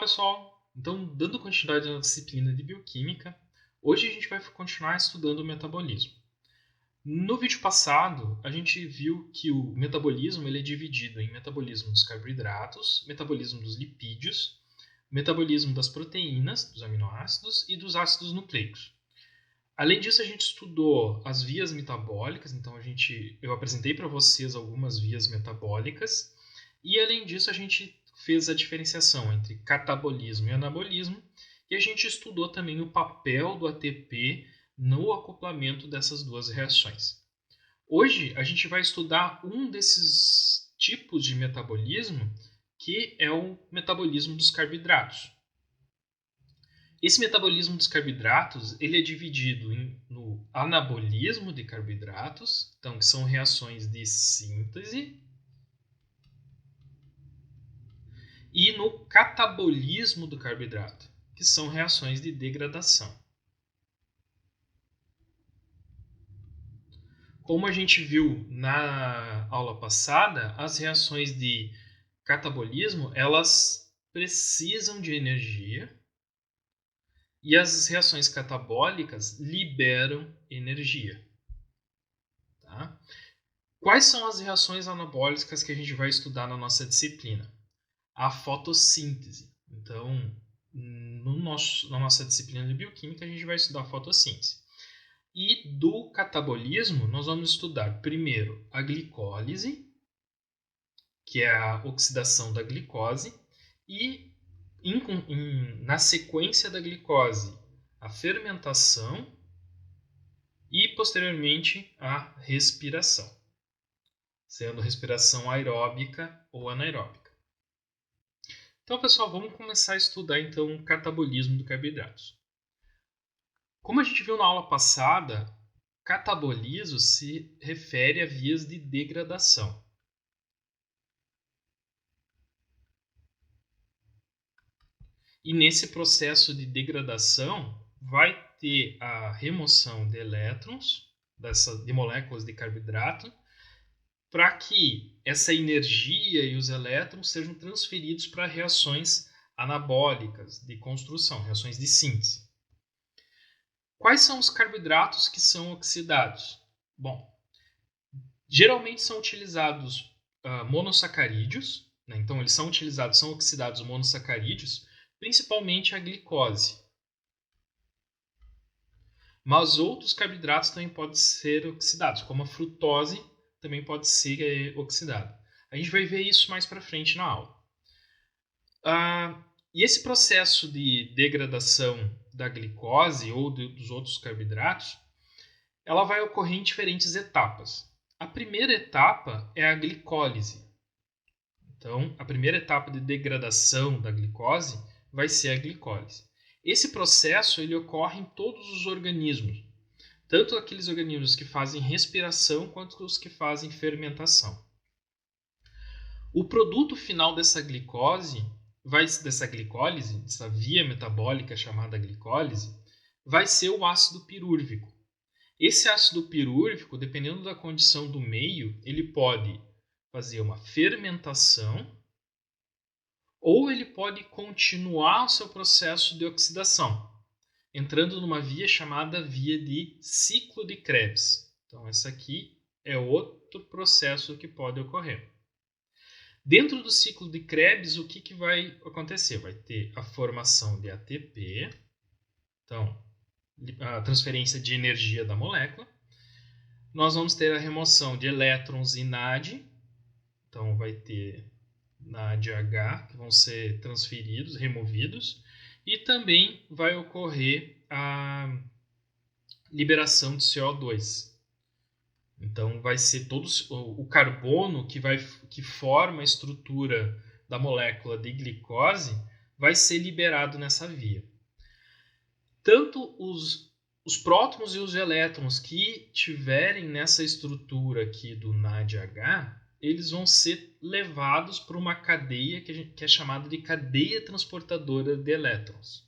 pessoal! Então, dando continuidade na disciplina de bioquímica, hoje a gente vai continuar estudando o metabolismo. No vídeo passado, a gente viu que o metabolismo ele é dividido em metabolismo dos carboidratos, metabolismo dos lipídios, metabolismo das proteínas, dos aminoácidos e dos ácidos nucleicos. Além disso, a gente estudou as vias metabólicas, então eu apresentei para vocês algumas vias metabólicas, e além disso a gente fez a diferenciação entre catabolismo e anabolismo, e a gente estudou também o papel do ATP no acoplamento dessas duas reações. Hoje a gente vai estudar um desses tipos de metabolismo, que é o metabolismo dos carboidratos. Esse metabolismo dos carboidratos ele é dividido no anabolismo de carboidratos, então que são reações de síntese, e no catabolismo do carboidrato, que são reações de degradação. Como a gente viu na aula passada, as reações de catabolismo elas precisam de energia e as reações catabólicas liberam energia. Tá? Quais são as reações anabólicas que a gente vai estudar na nossa disciplina? A fotossíntese. Então, na nossa disciplina de bioquímica, a gente vai estudar a fotossíntese. E do catabolismo, nós vamos estudar primeiro a glicólise, que é a oxidação da glicose, e na sequência da glicose, a fermentação e, posteriormente, a respiração, sendo respiração aeróbica ou anaeróbica. Então, pessoal, vamos começar a estudar então o catabolismo do carboidratos. Como a gente viu na aula passada, catabolismo se refere a vias de degradação. E nesse processo de degradação vai ter a remoção de elétrons, de moléculas de carboidrato, para que essa energia e os elétrons sejam transferidos para reações anabólicas de construção, reações de síntese. Quais são os carboidratos que são oxidados? Bom, geralmente são utilizados monossacarídeos, né? Então eles são oxidados monossacarídeos, principalmente a glicose. Mas outros carboidratos também podem ser oxidados, como a frutose também pode ser oxidada. A gente vai ver isso mais para frente na aula. E esse processo de degradação da glicose ou dos outros carboidratos, ela vai ocorrer em diferentes etapas. A primeira etapa é a glicólise. Então, a primeira etapa de degradação da glicose vai ser a glicólise. Esse processo ele ocorre em todos os organismos, tanto aqueles organismos que fazem respiração quanto os que fazem fermentação. O produto final dessa glicólise, dessa via metabólica chamada glicólise, vai ser o ácido pirúrvico. Esse ácido pirúrvico, dependendo da condição do meio, ele pode fazer uma fermentação ou ele pode continuar o seu processo de oxidação, entrando numa via chamada via de ciclo de Krebs. Então, essa aqui é outro processo que pode ocorrer. Dentro do ciclo de Krebs, o que vai acontecer? Vai ter a formação de ATP, então, a transferência de energia da molécula. Nós vamos ter a remoção de elétrons em NAD, então vai ter NADH, que vão ser transferidos, removidos, e também vai ocorrer a liberação de CO2. Então vai ser todo o carbono que forma a estrutura da molécula de glicose vai ser liberado nessa via. Tanto os prótons e os elétrons que tiverem nessa estrutura aqui do NADH, eles vão ser levados para uma cadeia que é chamada de cadeia transportadora de elétrons.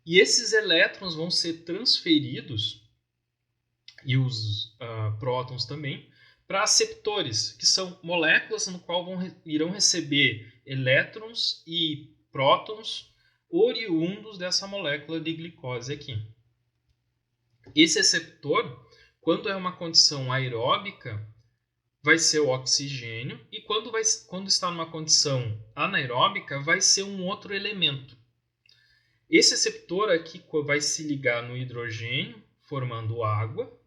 E esses elétrons vão ser transferidos, e os prótons também, para aceptores, que são moléculas no qual irão receber elétrons e prótons oriundos dessa molécula de glicose aqui. Esse receptor, quando é uma condição aeróbica, vai ser o oxigênio, e quando está numa condição anaeróbica, vai ser um outro elemento. Esse receptor aqui vai se ligar no hidrogênio, formando água,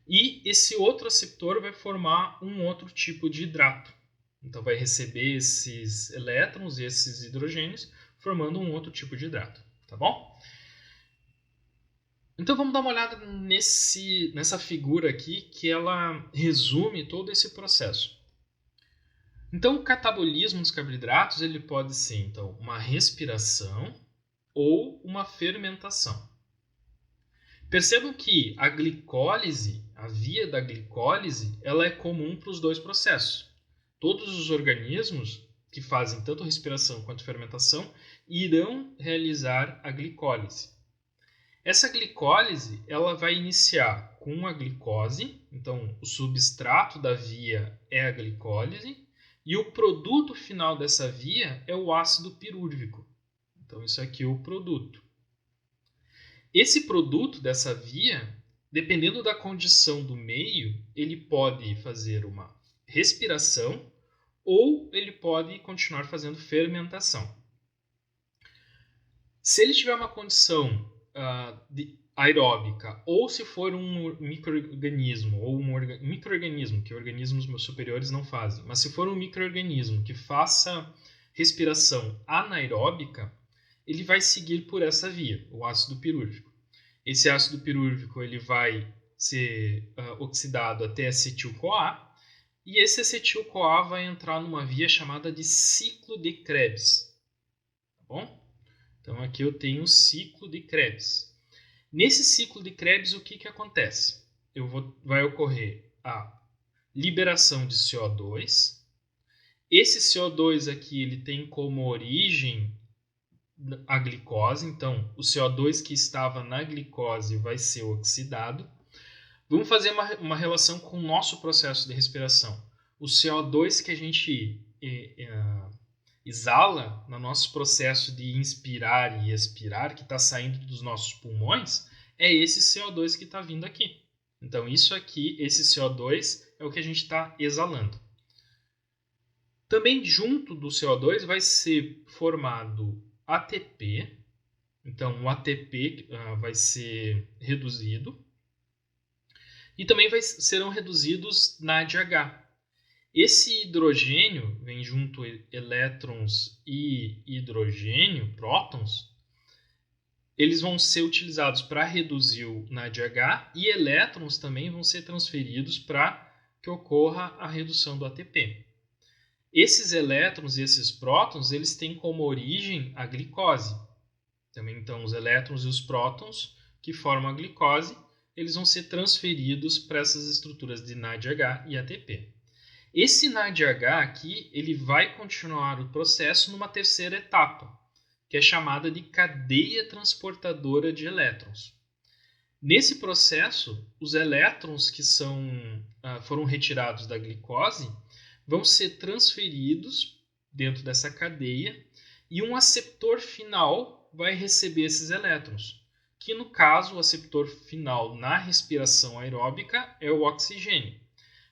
e esse outro receptor vai formar um outro tipo de hidrato. Então vai receber esses elétrons e esses hidrogênios, formando um outro tipo de hidrato, tá bom? Então vamos dar uma olhada nessa figura aqui, que ela resume todo esse processo. Então o catabolismo dos carboidratos ele pode ser então uma respiração ou uma fermentação. Percebam que a glicólise, a via da glicólise, ela é comum para os dois processos. Todos os organismos que fazem tanto respiração quanto fermentação irão realizar a glicólise. Essa glicólise ela vai iniciar com a glicose, então o substrato da via é a glicólise, e o produto final dessa via é o ácido pirúrvico. Então isso aqui é o produto. Esse produto dessa via, dependendo da condição do meio, ele pode fazer uma respiração ou ele pode continuar fazendo fermentação. Se ele tiver uma condição aeróbica, ou se for um microorganismo, ou microorganismo, que organismos superiores não fazem, mas se for um microorganismo que faça respiração anaeróbica, ele vai seguir por essa via, o ácido pirúrvico. Esse ácido pirúrvico ele vai ser oxidado até acetil-CoA, e esse acetil-CoA vai entrar numa via chamada de ciclo de Krebs. Tá bom? Então aqui eu tenho o ciclo de Krebs. Nesse ciclo de Krebs, o que acontece? Vai ocorrer a liberação de CO2. Esse CO2 aqui ele tem como origem a glicose, então o CO2 que estava na glicose vai ser oxidado. Vamos fazer uma relação com o nosso processo de respiração. O CO2 que a gente exala no nosso processo de inspirar e expirar, que está saindo dos nossos pulmões, é esse CO2 que está vindo aqui. Então isso aqui, esse CO2 é o que a gente está exalando. Também junto do CO2 vai ser formado ATP, então o ATP vai ser reduzido, e também serão reduzidos NADH. Esse hidrogênio, vem junto elétrons e hidrogênio, prótons, eles vão ser utilizados para reduzir o NADH, e elétrons também vão ser transferidos para que ocorra a redução do ATP. Esses elétrons e esses prótons, eles têm como origem a glicose. Também, então, os elétrons e os prótons que formam a glicose, eles vão ser transferidos para essas estruturas de NADH e ATP. Esse NADH aqui, ele vai continuar o processo numa terceira etapa, que é chamada de cadeia transportadora de elétrons. Nesse processo, os elétrons que foram retirados da glicose vão ser transferidos dentro dessa cadeia, e um aceptor final vai receber esses elétrons, que no caso o aceptor final na respiração aeróbica é o oxigênio.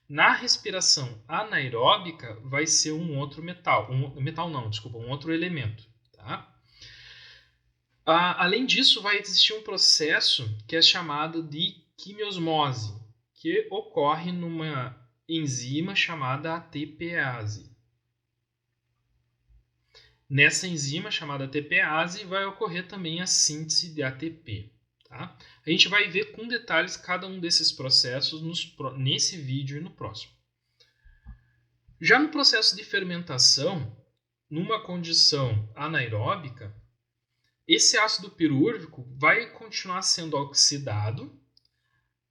Na respiração anaeróbica vai ser um outro um outro elemento. Tá? Além disso, vai existir um processo que é chamado de quimiosmose, que ocorre numa enzima chamada ATPase. Nessa enzima chamada ATPase vai ocorrer também a síntese de ATP. Tá? A gente vai ver com detalhes cada um desses processos nesse vídeo e no próximo. Já no processo de fermentação, numa condição anaeróbica, esse ácido pirúrvico vai continuar sendo oxidado,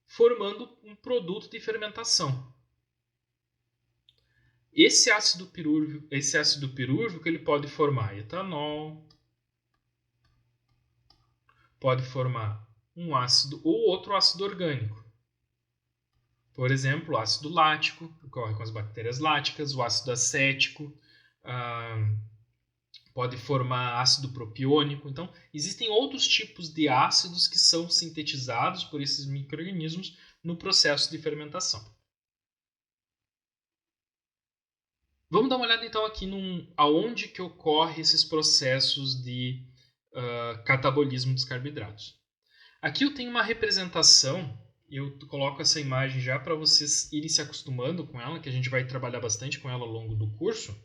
formando um produto de fermentação. Esse ácido pirúrvico ele pode formar etanol, pode formar um ácido ou outro ácido orgânico. Por exemplo, o ácido lático, que ocorre com as bactérias láticas, o ácido acético, pode formar ácido propiônico. Então, existem outros tipos de ácidos que são sintetizados por esses micro-organismos no processo de fermentação. Vamos dar uma olhada então aqui aonde que ocorre esses processos de catabolismo dos carboidratos. Aqui eu tenho uma representação, eu coloco essa imagem já para vocês irem se acostumando com ela, que a gente vai trabalhar bastante com ela ao longo do curso,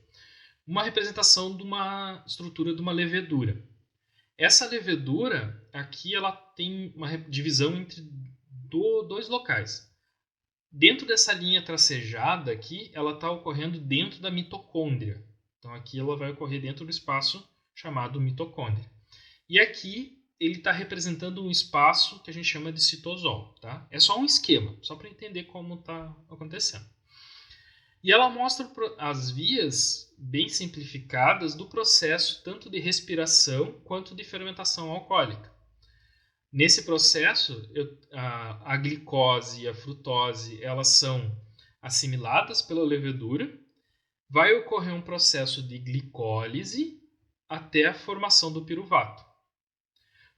uma representação de uma estrutura de uma levedura. Essa levedura, aqui ela tem uma divisão entre dois locais. Dentro dessa linha tracejada aqui, ela está ocorrendo dentro da mitocôndria. Então aqui ela vai ocorrer dentro do espaço chamado mitocôndria. E aqui ele está representando um espaço que a gente chama de citosol. Tá? É só um esquema, só para entender como está acontecendo. E ela mostra as vias bem simplificadas do processo tanto de respiração quanto de fermentação alcoólica. Nesse processo, a glicose e a frutose elas são assimiladas pela levedura. Vai ocorrer um processo de glicólise até a formação do piruvato.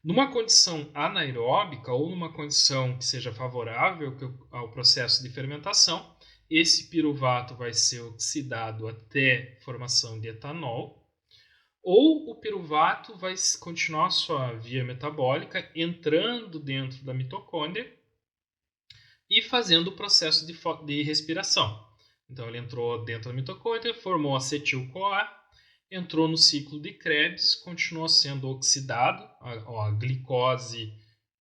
Numa condição anaeróbica ou numa condição que seja favorável ao processo de fermentação, esse piruvato vai ser oxidado até formação de etanol, ou o piruvato vai continuar sua via metabólica entrando dentro da mitocôndria e fazendo o processo de respiração. Então ele entrou dentro da mitocôndria, formou acetil-CoA, entrou no ciclo de Krebs, continuou sendo oxidado, a glicose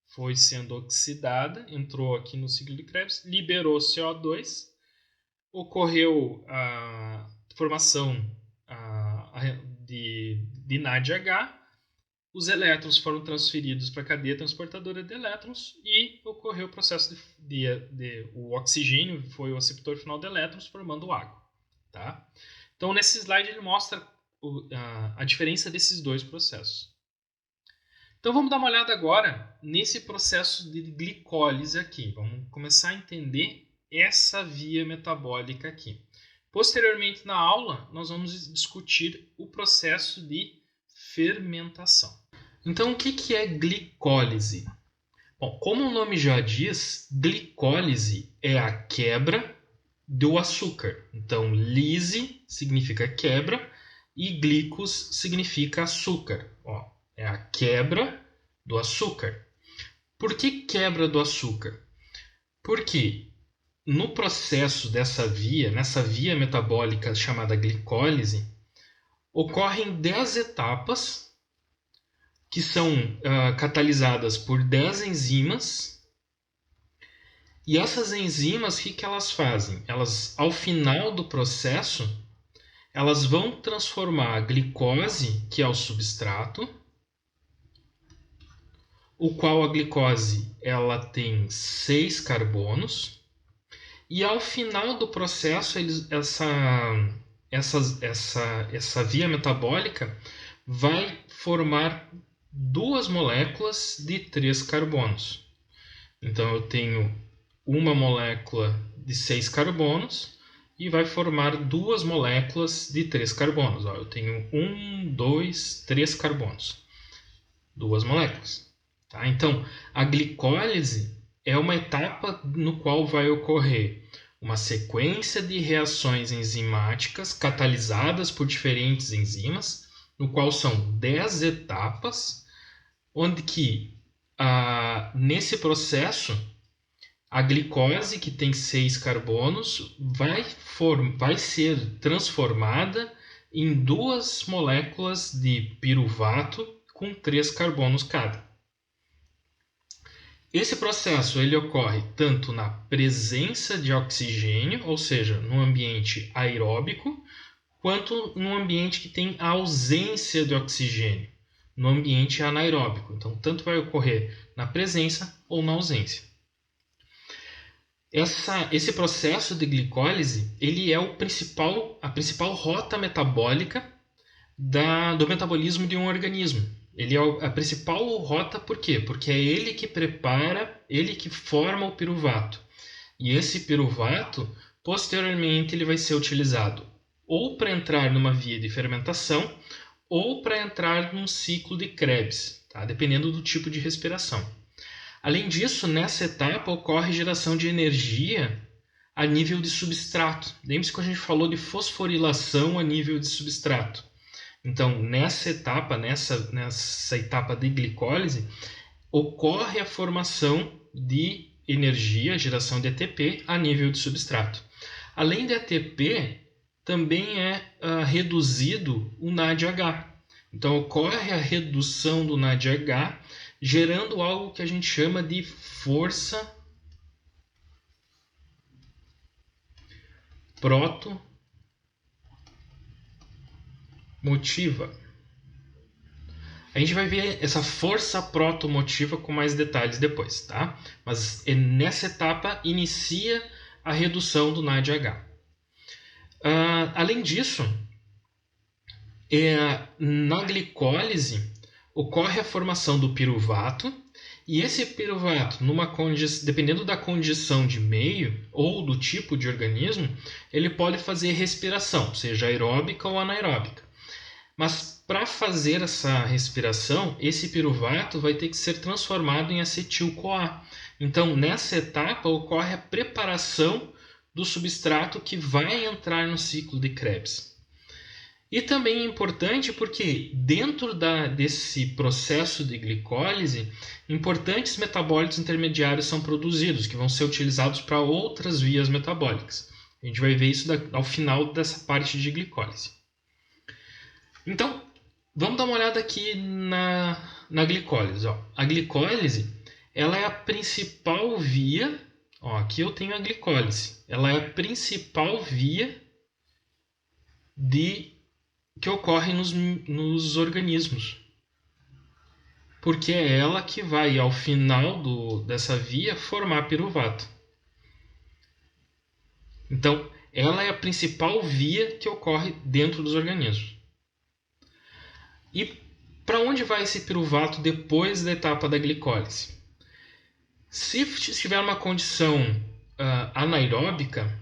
foi sendo oxidada, entrou aqui no ciclo de Krebs, liberou CO2, ocorreu a formação de NADH, os elétrons foram transferidos para a cadeia transportadora de elétrons e ocorreu o processo o oxigênio foi o receptor final de elétrons formando água. Tá? Então, nesse slide ele mostra a diferença desses dois processos. Então, vamos dar uma olhada agora nesse processo de glicólise aqui. Vamos começar a entender essa via metabólica aqui. Posteriormente, na aula, nós vamos discutir o processo de fermentação. Então, o que é glicólise? Bom, como o nome já diz, glicólise é a quebra do açúcar. Então, lise significa quebra e glicos significa açúcar. É a quebra do açúcar. Por que quebra do açúcar? Porque no processo nessa via metabólica chamada glicólise, ocorrem 10 etapas que são catalisadas por 10 enzimas. E essas enzimas, o que elas fazem? Elas, ao final do processo, elas vão transformar a glicose, que é o substrato, o qual a glicose ela tem 6 carbonos, e ao final do processo essa via metabólica vai formar 2 moléculas de 3 carbonos. Então eu tenho uma molécula de 6 carbonos e vai formar 2 moléculas de 3 carbonos. Eu tenho 1, 2, 3 carbonos. 2 moléculas. Tá? Então, a glicólise é uma etapa no qual vai ocorrer uma sequência de reações enzimáticas catalisadas por diferentes enzimas, no qual são 10 etapas, onde que nesse processo a glicose, que tem 6 carbonos, vai ser transformada em 2 moléculas de piruvato com 3 carbonos cada. Esse processo ele ocorre tanto na presença de oxigênio, ou seja, no ambiente aeróbico, quanto no ambiente que tem a ausência de oxigênio, no ambiente anaeróbico. Então, tanto vai ocorrer na presença ou na ausência. Esse processo de glicólise ele é a principal rota metabólica do metabolismo de um organismo. Ele é a principal rota, por quê? Porque é ele que prepara, ele que forma o piruvato. E esse piruvato, posteriormente, ele vai ser utilizado ou para entrar numa via de fermentação ou para entrar num ciclo de Krebs, tá? Dependendo do tipo de respiração. Além disso, nessa etapa ocorre geração de energia a nível de substrato. Lembre-se que a gente falou de fosforilação a nível de substrato. Então, nessa etapa de glicólise, ocorre a formação de energia, geração de ATP a nível de substrato. Além de ATP, também é reduzido o NADH. Então, ocorre a redução do NADH, gerando algo que a gente chama de força protomotiva. A gente vai ver essa força protomotiva com mais detalhes depois, tá? Mas nessa etapa inicia a redução do NADH. Além disso, na glicólise ocorre a formação do piruvato, e esse piruvato, dependendo da condição de meio ou do tipo de organismo, ele pode fazer respiração, seja aeróbica ou anaeróbica. Mas para fazer essa respiração, esse piruvato vai ter que ser transformado em acetil-CoA. Então, nessa etapa, ocorre a preparação do substrato que vai entrar no ciclo de Krebs. E também é importante porque dentro desse processo de glicólise, importantes metabólitos intermediários são produzidos, que vão ser utilizados para outras vias metabólicas. A gente vai ver isso ao final dessa parte de glicólise. Então, vamos dar uma olhada aqui na glicólise. A glicólise ela é a principal via. Aqui eu tenho a glicólise. Ela é a principal via que ocorre nos organismos. Porque é ela que vai, ao final dessa via, formar piruvato. Então, ela é a principal via que ocorre dentro dos organismos. E para onde vai esse piruvato depois da etapa da glicólise? Se estiver uma condição anaeróbica,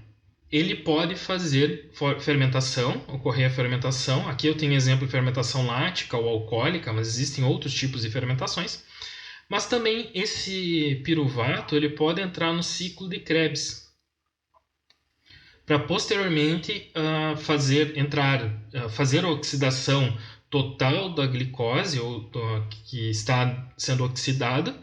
ele pode fazer fermentação, ocorrer a fermentação. Aqui eu tenho exemplo de fermentação lática ou alcoólica, mas existem outros tipos de fermentações. Mas também esse piruvato ele pode entrar no ciclo de Krebs, para posteriormente fazer a oxidação total da glicose que está sendo oxidada,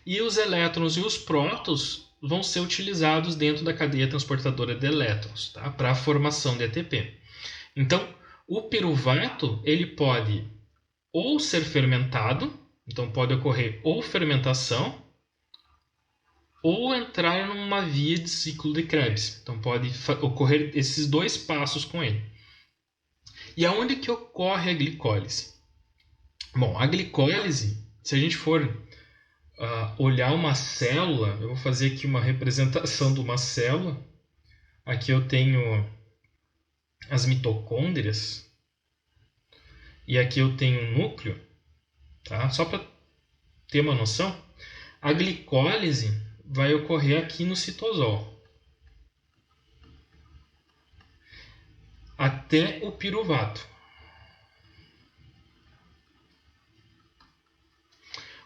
e os elétrons e os prótons vão ser utilizados dentro da cadeia transportadora de elétrons, tá? Para a formação de ATP. Então, o piruvato ele pode ou ser fermentado, então pode ocorrer ou fermentação, ou entrar numa via de ciclo de Krebs. Então pode ocorrer esses dois passos com ele. E aonde que ocorre a glicólise? Bom, a glicólise, se a gente for olhar uma célula, eu vou fazer aqui uma representação de uma célula. Aqui eu tenho as mitocôndrias e aqui eu tenho um núcleo, tá? Só para ter uma noção, a glicólise vai ocorrer aqui no citosol, até o piruvato.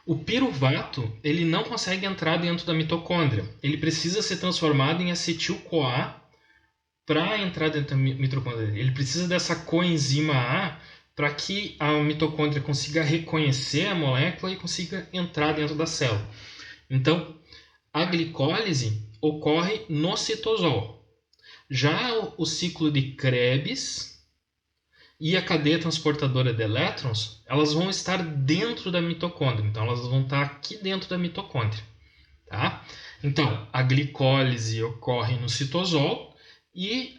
O piruvato ele não consegue entrar dentro da mitocôndria. Ele precisa ser transformado em acetil-CoA para entrar dentro da mitocôndria. Ele precisa dessa coenzima A para que a mitocôndria consiga reconhecer a molécula e consiga entrar dentro da célula. Então, a glicólise ocorre no citosol. Já o ciclo de Krebs e a cadeia transportadora de elétrons, elas vão estar dentro da mitocôndria. Então, elas vão estar aqui dentro da mitocôndria. Tá? Então, a glicólise ocorre no citosol e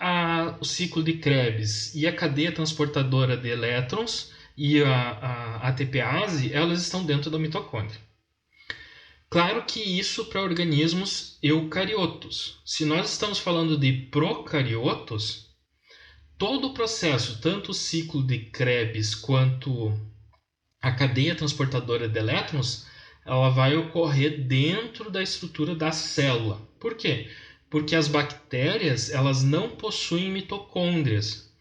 o ciclo de Krebs e a cadeia transportadora de elétrons e a ATPase, elas estão dentro da mitocôndria. Claro que isso para organismos eucariotos. Se nós estamos falando de procariotos, todo o processo, tanto o ciclo de Krebs quanto a cadeia transportadora de elétrons, ela vai ocorrer dentro da estrutura da célula. Por quê? Porque as bactérias elas não possuem mitocôndrias.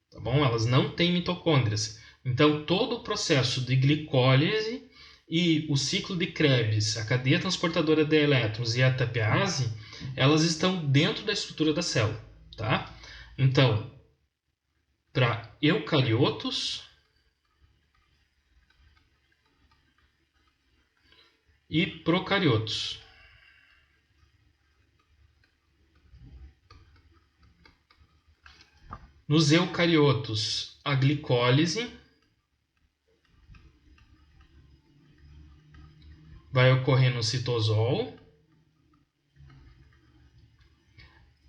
Tá bom? Elas não têm mitocôndrias. Então, todo o processo de glicólise e o ciclo de Krebs, a cadeia transportadora de elétrons e a ATPase, elas estão dentro da estrutura da célula, tá? Então, para eucariotos e procariotos. Nos eucariotos, a glicólise vai ocorrer no citosol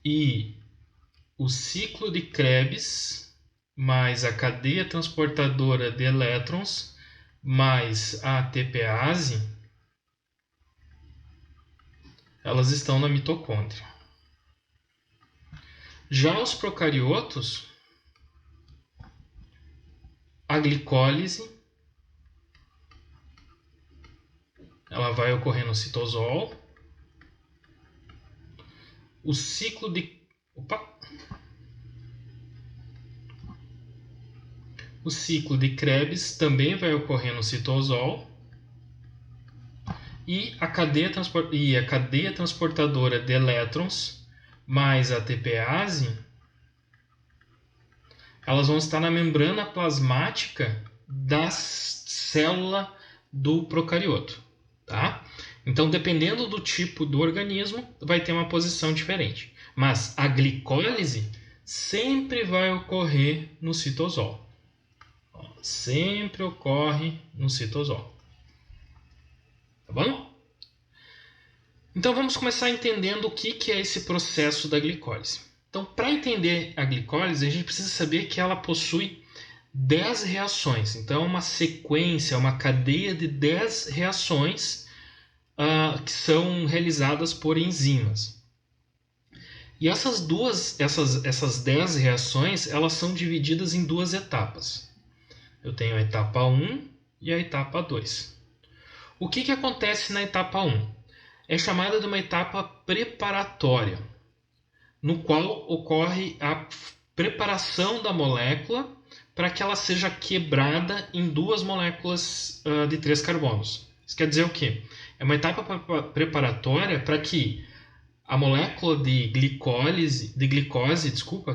e o ciclo de Krebs mais a cadeia transportadora de elétrons mais a ATPase, elas estão na mitocôndria. Já os procariotos, a glicólise ela vai ocorrer no citosol. O ciclo de O ciclo de Krebs também vai ocorrer no citosol. E a cadeia transportadora de elétrons mais a ATPase, elas vão estar na membrana plasmática da célula do procarioto, tá? Então, dependendo do tipo do organismo, vai ter uma posição diferente. Mas a glicólise sempre vai ocorrer no citosol. Sempre ocorre no citosol. Tá bom? Então vamos começar entendendo o que é esse processo da glicólise. Então, para entender a glicólise, a gente precisa saber que ela possui 10 reações. Então, é uma sequência, uma cadeia de 10 reações que são realizadas por enzimas. E essas 10 reações, elas são divididas em duas etapas. Eu tenho a etapa 1 e a etapa 2. O que acontece na etapa 1? É chamada de uma etapa preparatória, no qual ocorre a preparação da molécula para que ela seja quebrada em duas moléculas de 3 carbonos. Isso quer dizer o quê? É uma etapa preparatória para que a molécula de glicose,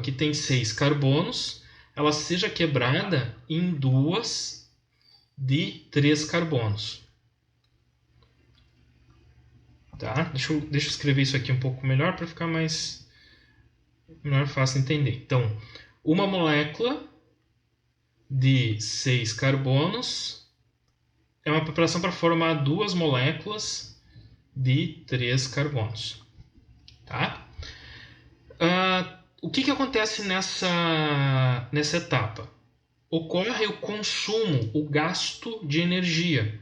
que tem 6 carbonos, ela seja quebrada em duas de 3 carbonos. Tá? Deixa eu escrever isso aqui um pouco melhor para ficar mais fácil de entender. Então, uma molécula de 6 carbonos é uma preparação para formar duas moléculas de 3 carbonos. Tá? O que acontece nessa etapa? Ocorre o consumo, o gasto de energia.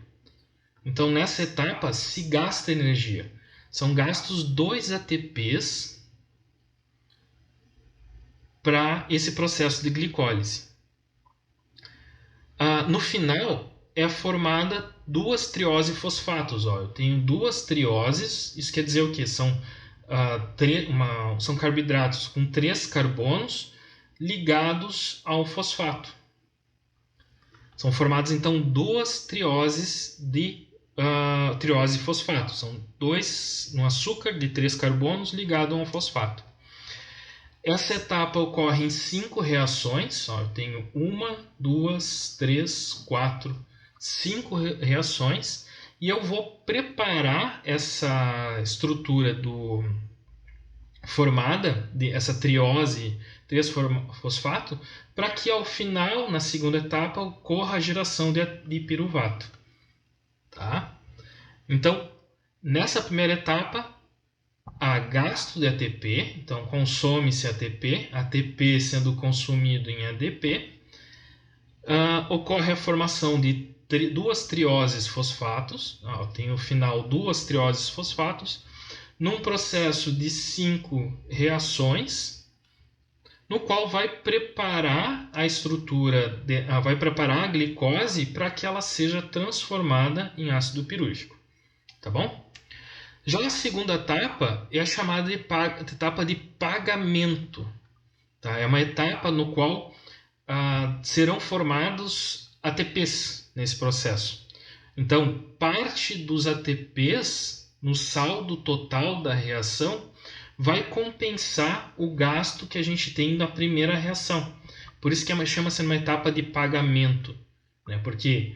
Então, nessa etapa, se gasta energia. São gastos 2 ATPs para esse processo de glicólise. No final, é formada 2 triose-fosfatos. Eu tenho 2 trioses, isso quer dizer o quê? São carboidratos com 3 carbonos ligados ao fosfato. São formadas, então, 2 trioses de triose-fosfato. São um açúcar de 3 carbonos ligado a um fosfato. Essa etapa ocorre em 5 reações. Eu tenho 1, 2, 3, 4, 5 reações. E eu vou preparar essa estrutura formada, essa triose 3-fosfato, para que ao final, na segunda etapa, ocorra a geração de piruvato. Tá? Então, nessa primeira etapa, há gasto de ATP, então consome-se ATP sendo consumido em ADP, ocorre a formação de 2 trioses fosfatos, tem no final 2 trioses fosfatos, num processo de 5 reações, no qual vai preparar a estrutura, vai preparar a glicose para que ela seja transformada em ácido pirúvico. Tá bom? Já a segunda etapa é a chamada de etapa de pagamento. Tá? É uma etapa no qual serão formados ATPs nesse processo. Então, parte dos ATPs no saldo total da reação vai compensar o gasto que a gente tem na primeira reação. Por isso que chama-se uma etapa de pagamento, né? Porque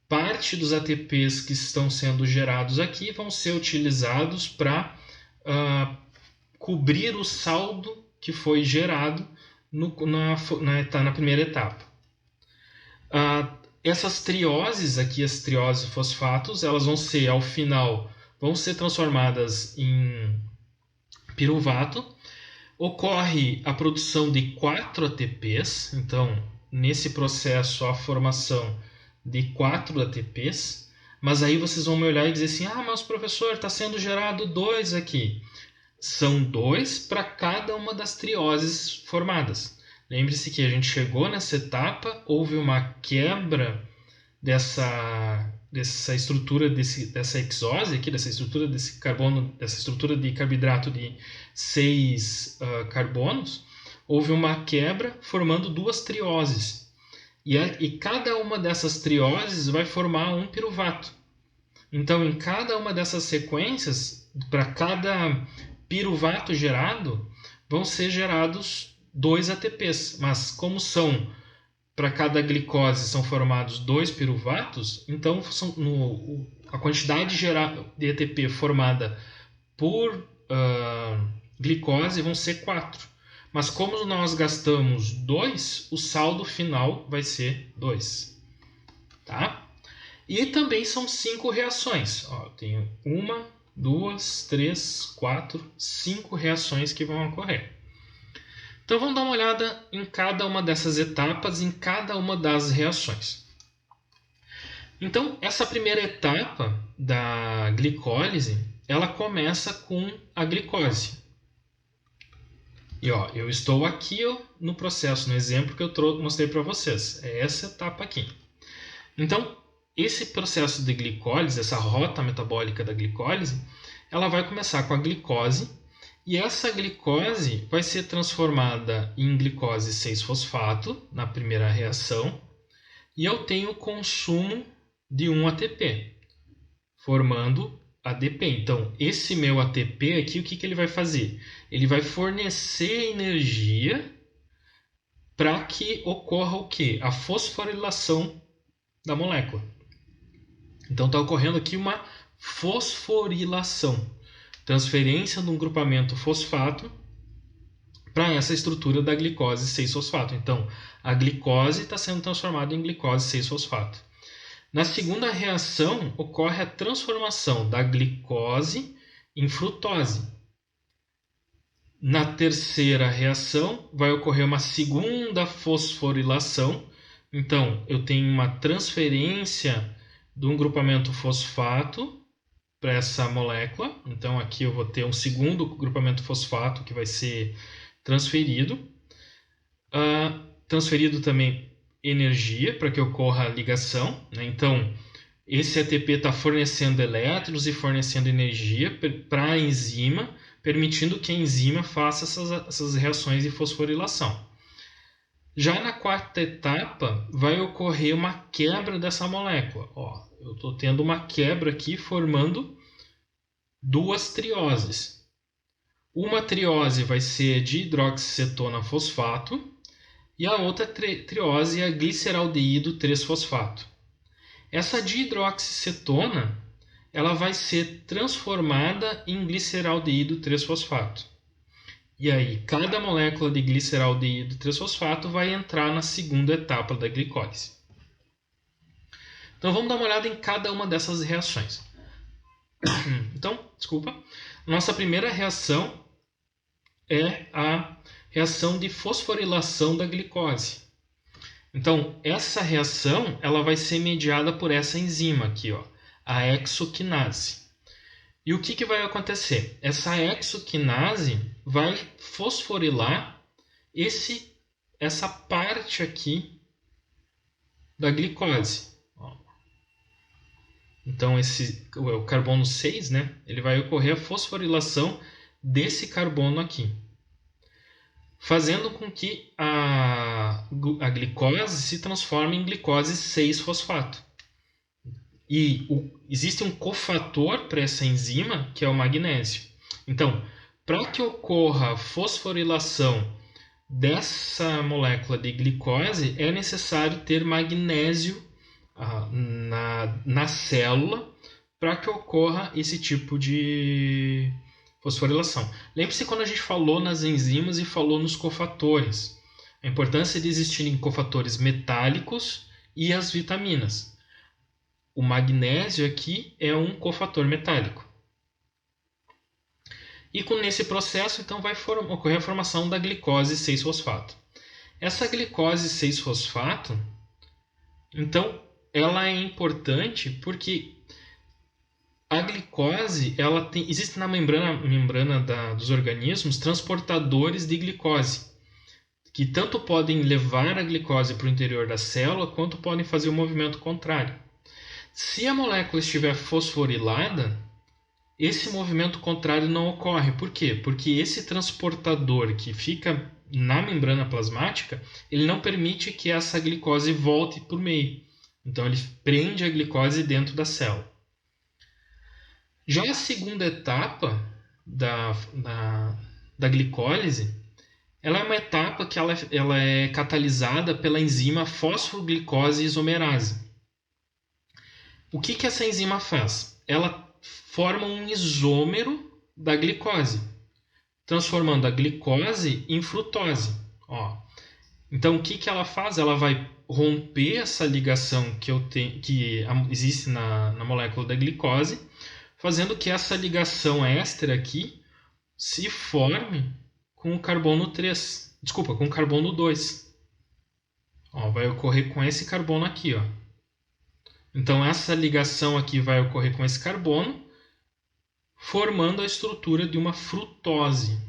parte dos ATPs que estão sendo gerados aqui vão ser utilizados para cobrir o saldo que foi gerado na primeira etapa. Essas trioses aqui, as trioses fosfatos, elas vão ser, ao final, vão ser transformadas em piruvato. Ocorre a produção de 4 ATPs, então, nesse processo, a formação de 4 ATPs, mas aí vocês vão me olhar e dizer assim, mas professor, está sendo gerado 2 aqui. São 2 para cada uma das trioses formadas. Lembre-se que a gente chegou nessa etapa, houve uma quebra dessa estrutura dessa hexose aqui, dessa estrutura desse carbono, dessa estrutura de carboidrato de 6 carbonos, houve uma quebra formando 2 trioses. E cada uma dessas trioses vai formar um piruvato. Então, em cada uma dessas sequências, para cada piruvato gerado, vão ser gerados 2 ATPs, mas como para cada glicose são formados 2 piruvatos, então a quantidade de ATP formada por glicose vão ser 4. Mas como nós gastamos 2, o saldo final vai ser 2. Tá? E também são 5 reações. Eu tenho 1, 2, 3, 4, 5 reações que vão ocorrer. Então vamos dar uma olhada em cada uma dessas etapas, em cada uma das reações. Então, essa primeira etapa da glicólise, ela começa com a glicose. E eu estou aqui no processo, no exemplo que eu mostrei para vocês. É essa etapa aqui. Então, esse processo de glicólise, essa rota metabólica da glicólise, ela vai começar com a glicose. E essa glicose vai ser transformada em glicose 6-fosfato na primeira reação. E eu tenho o consumo de um ATP, formando ADP. Então, esse meu ATP aqui, o que ele vai fazer? Ele vai fornecer energia para que ocorra o quê? A fosforilação da molécula. Então, está ocorrendo aqui uma fosforilação. Transferência de um grupamento fosfato para essa estrutura da glicose 6-fosfato. Então, a glicose está sendo transformada em glicose 6-fosfato. Na segunda reação, ocorre a transformação da glicose em frutose. Na terceira reação, vai ocorrer uma segunda fosforilação. Então, eu tenho uma transferência de um grupamento fosfato para essa molécula. Então, aqui eu vou ter um segundo grupamento fosfato que vai ser transferido. Transferido também energia para que ocorra a ligação, né? Então, esse ATP está fornecendo elétrons e fornecendo energia para a enzima, permitindo que a enzima faça essas reações de fosforilação. Já na quarta etapa, vai ocorrer uma quebra dessa molécula. Eu estou tendo uma quebra aqui formando 2 trioses. Uma triose vai ser dihidroxicetona fosfato e a outra triose é a gliceraldeído 3-fosfato. Essa dihidroxicetona ela vai ser transformada em gliceraldeído 3-fosfato. E aí, cada molécula de gliceraldeído 3-fosfato vai entrar na segunda etapa da glicólise. Então, vamos dar uma olhada em cada uma dessas reações. Então, nossa primeira reação é a reação de fosforilação da glicose. Então, essa reação ela vai ser mediada por essa enzima aqui, a hexoquinase. E o que vai acontecer? Essa hexoquinase vai fosforilar essa parte aqui da glicose. Então, o carbono 6, né? Ele vai ocorrer a fosforilação desse carbono aqui. fazendo com que a glicose se transforme em glicose 6-fosfato. E existe um cofator para essa enzima, que é o magnésio. Então, para que ocorra a fosforilação dessa molécula de glicose, é necessário ter magnésio na célula para que ocorra esse tipo de fosforilação. Lembre-se quando a gente falou nas enzimas e falou nos cofatores. A importância de existirem cofatores metálicos e as vitaminas. O magnésio aqui é um cofator metálico. E nesse processo, então, vai ocorrer a formação da glicose 6-fosfato. Essa glicose 6-fosfato, então, ela é importante porque a glicose, existe na membrana dos organismos transportadores de glicose, que tanto podem levar a glicose para o interior da célula, quanto podem fazer o movimento contrário. Se a molécula estiver fosforilada, esse movimento contrário não ocorre. Por quê? Porque esse transportador que fica na membrana plasmática, ele não permite que essa glicose volte por meio. Então, ele prende a glicose dentro da célula. Já a segunda etapa da glicólise, ela é uma etapa que ela é catalisada pela enzima fosfoglicose isomerase. O que essa enzima faz? Ela forma um isômero da glicose, transformando a glicose em frutose. Então, o que ela faz? Ela vai romper essa ligação que existe na molécula da glicose, fazendo que essa ligação éster aqui se forme com o carbono 3. Desculpa, com o carbono 2. Vai ocorrer com esse carbono aqui. Então, essa ligação aqui vai ocorrer com esse carbono, formando a estrutura de uma frutose.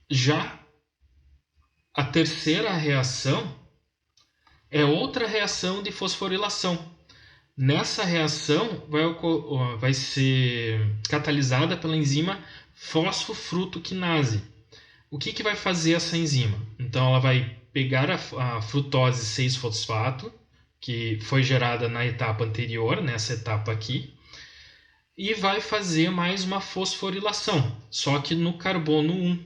Já a terceira reação é outra reação de fosforilação. Nessa reação vai ser catalisada pela enzima fosfofrutoquinase. O que vai fazer essa enzima? Então, ela vai pegar a frutose 6-fosfato, que foi gerada na etapa anterior, nessa etapa aqui, e vai fazer mais uma fosforilação, só que no carbono 1.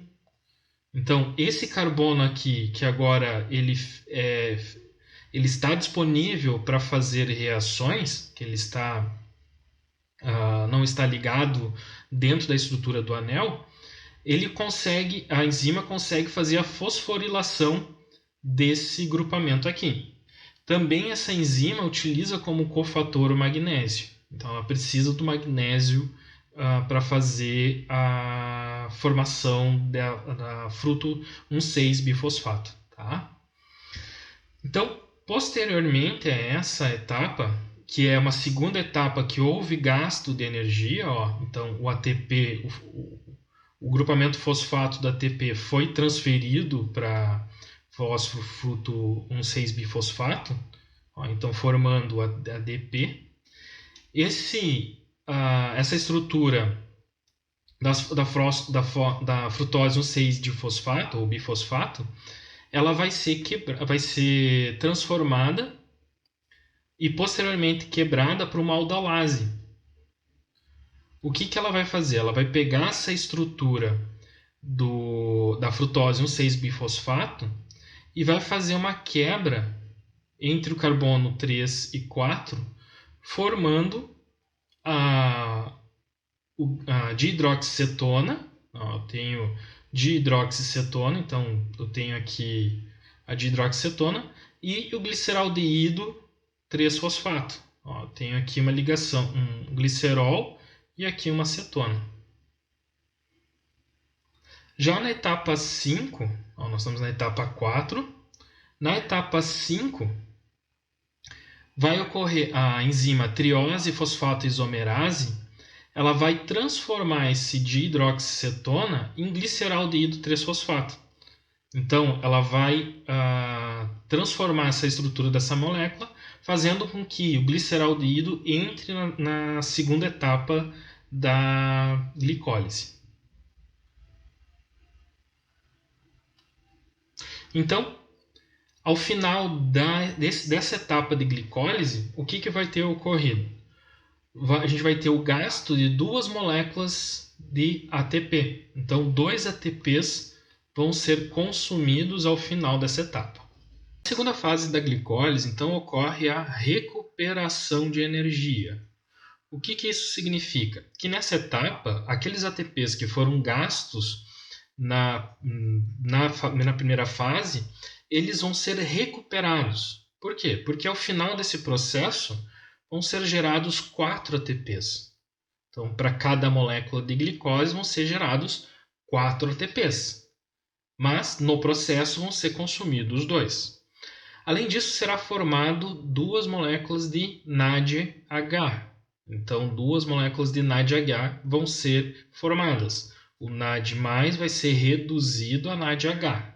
Então, esse carbono aqui, que agora ele está disponível para fazer reações, que ele não está ligado dentro da estrutura do anel, a enzima consegue fazer a fosforilação desse grupamento aqui. Também essa enzima utiliza como cofator o magnésio. Então, ela precisa do magnésio para fazer a formação da fruto 1,6-bifosfato. Tá? Então, posteriormente a essa etapa, que é uma segunda etapa que houve gasto de energia, então o ATP, o grupamento fosfato da ATP foi transferido para fósforo fruto 1,6-bifosfato, então formando a ADP. Essa estrutura da frutose 1,6-difosfato ou bifosfato, ela vai ser transformada e posteriormente quebrada para uma aldolase. O que ela vai fazer? Ela vai pegar essa estrutura da frutose 1,6-bifosfato e vai fazer uma quebra entre o carbono 3 e 4, formando a dihidroxicetona. Eu tenho dihidroxicetona, então eu tenho aqui a dihidroxicetona e o gliceraldeído 3-fosfato. Eu tenho aqui uma ligação, um glicerol e aqui uma cetona. Já na etapa 5, nós estamos na etapa 4. Na etapa 5, vai ocorrer a enzima triose-fosfato isomerase. Ela vai transformar esse dihidroxicetona em gliceraldeído 3-fosfato. Então, ela vai transformar essa estrutura dessa molécula, fazendo com que o gliceraldeído entre na segunda etapa da glicólise. Então, ao final dessa etapa de glicólise, o que vai ter ocorrido? A gente vai ter o gasto de 2 moléculas de ATP. Então, 2 ATPs vão ser consumidos ao final dessa etapa. Na segunda fase da glicólise, então, ocorre a recuperação de energia. O que isso significa? Que nessa etapa, aqueles ATPs que foram gastos na primeira fase, eles vão ser recuperados. Por quê? Porque ao final desse processo vão ser gerados 4 ATPs. Então, para cada molécula de glicose vão ser gerados 4 ATPs. Mas no processo vão ser consumidos 2. Além disso, será formado 2 moléculas de NADH. Então, 2 moléculas de NADH vão ser formadas. O NAD+, vai ser reduzido a NADH.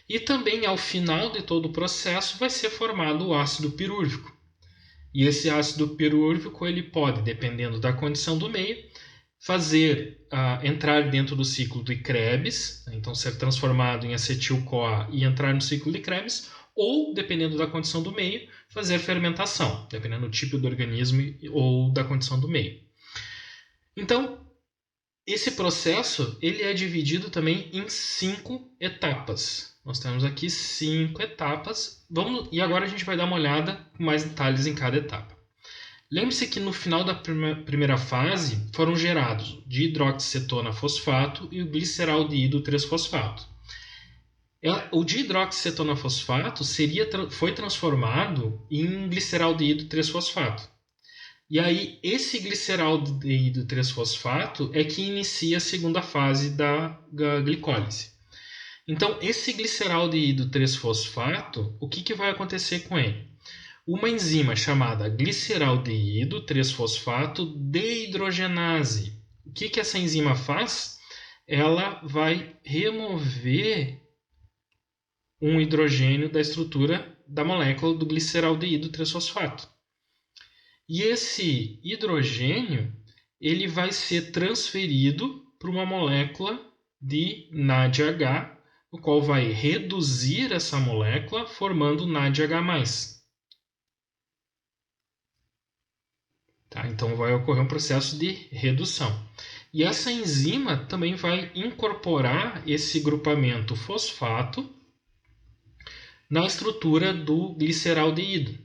E também, ao final de todo o processo, vai ser formado o ácido pirúrvico. E esse ácido pirúrvico ele pode, dependendo da condição do meio, entrar dentro do ciclo de Krebs, então ser transformado em acetil-CoA e entrar no ciclo de Krebs, ou, dependendo da condição do meio, fazer fermentação, dependendo do tipo do organismo ou da condição do meio. Então, esse processo ele é dividido também em 5 etapas. Nós temos aqui 5 etapas. E agora a gente vai dar uma olhada com mais detalhes em cada etapa. Lembre-se que no final da primeira fase foram gerados dihidroxicetona fosfato e o gliceraldeído 3-fosfato. O dihidroxicetona fosfato foi transformado em gliceraldeído 3-fosfato. E aí, esse gliceraldeído 3-fosfato é que inicia a segunda fase da glicólise. Então, esse gliceraldeído 3-fosfato, o que vai acontecer com ele? Uma enzima chamada gliceraldeído 3-fosfato dehidrogenase. O que essa enzima faz? Ela vai remover um hidrogênio da estrutura da molécula do gliceraldeído 3-fosfato. E esse hidrogênio ele vai ser transferido para uma molécula de NADH, o qual vai reduzir essa molécula, formando NADH+. Tá? Então vai ocorrer um processo de redução. E essa enzima também vai incorporar esse grupamento fosfato na estrutura do gliceraldeído,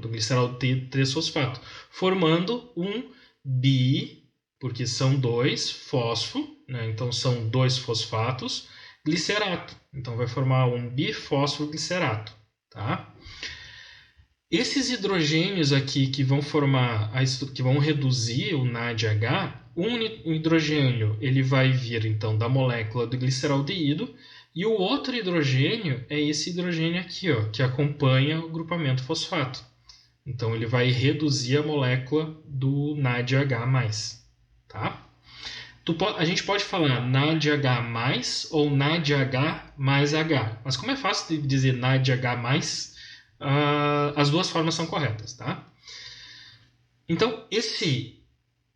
do gliceraldeído 3-fosfato, formando um porque são 2 fosfo, né? Então são 2 fosfatos, glicerato. Então vai formar um bifosfoglicerato. Tá? Esses hidrogênios aqui que vão reduzir o NADH, um hidrogênio ele vai vir então da molécula do gliceraldeído, e o outro hidrogênio é esse hidrogênio aqui, que acompanha o grupamento fosfato. Então ele vai reduzir a molécula do NADH+. Tá? A gente pode falar NADH+, ou NADH mais H. Mas como é fácil de dizer NADH+, as duas formas são corretas. Tá? Então esse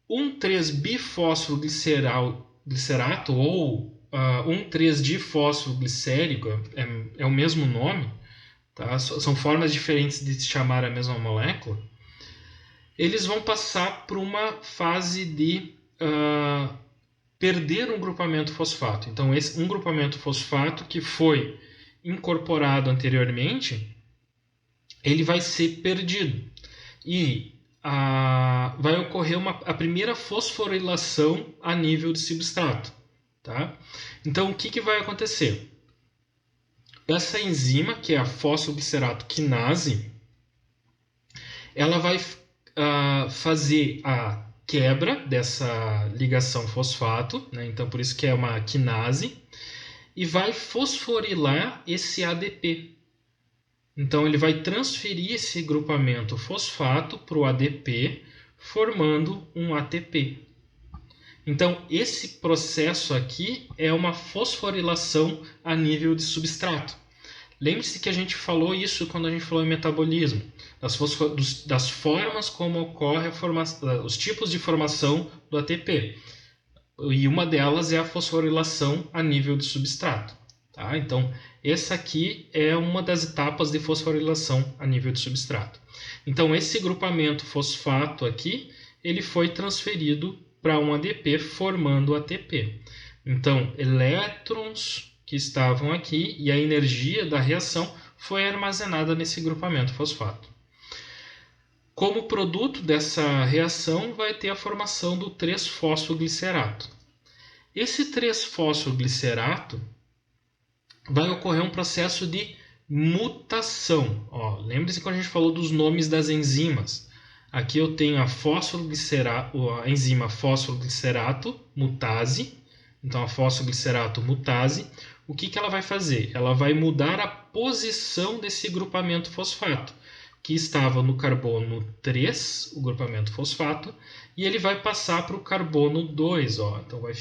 1,3-bifosfoglicerato ou 1,3-difosfoglicérico é o mesmo nome, tá? São formas diferentes de se chamar a mesma molécula. Eles vão passar por uma fase de perder um grupamento fosfato. Então, um grupamento fosfato que foi incorporado anteriormente, ele vai ser perdido. E vai ocorrer a primeira fosforilação a nível de substrato. Tá? Então, o que vai acontecer? Essa enzima, que é a fosfoglicerato quinase, ela vai fazer a quebra dessa ligação fosfato, né? Então por isso que é uma quinase, e vai fosforilar esse ADP. Então ele vai transferir esse grupamento fosfato para o ADP, formando um ATP. Então esse processo aqui é uma fosforilação a nível de substrato. Lembre-se que a gente falou isso quando a gente falou em metabolismo. das formas como ocorre os tipos de formação do ATP. E uma delas é a fosforilação a nível de substrato. Tá? Então, essa aqui é uma das etapas de fosforilação a nível de substrato. Então, esse grupamento fosfato aqui, ele foi transferido para um ADP formando ATP. Então, elétrons que estavam aqui e a energia da reação foi armazenada nesse grupamento fosfato. Como produto dessa reação, vai ter a formação do 3-fosfoglicerato. Esse 3-fosfoglicerato vai ocorrer um processo de mutação. Lembre-se quando a gente falou dos nomes das enzimas. Aqui eu tenho a enzima fosfoglicerato mutase. Então, a fosfoglicerato mutase, o que ela vai fazer? Ela vai mudar a posição desse grupamento fosfato, que estava no carbono 3, o grupamento fosfato, e ele vai passar para o carbono 2. Então, vai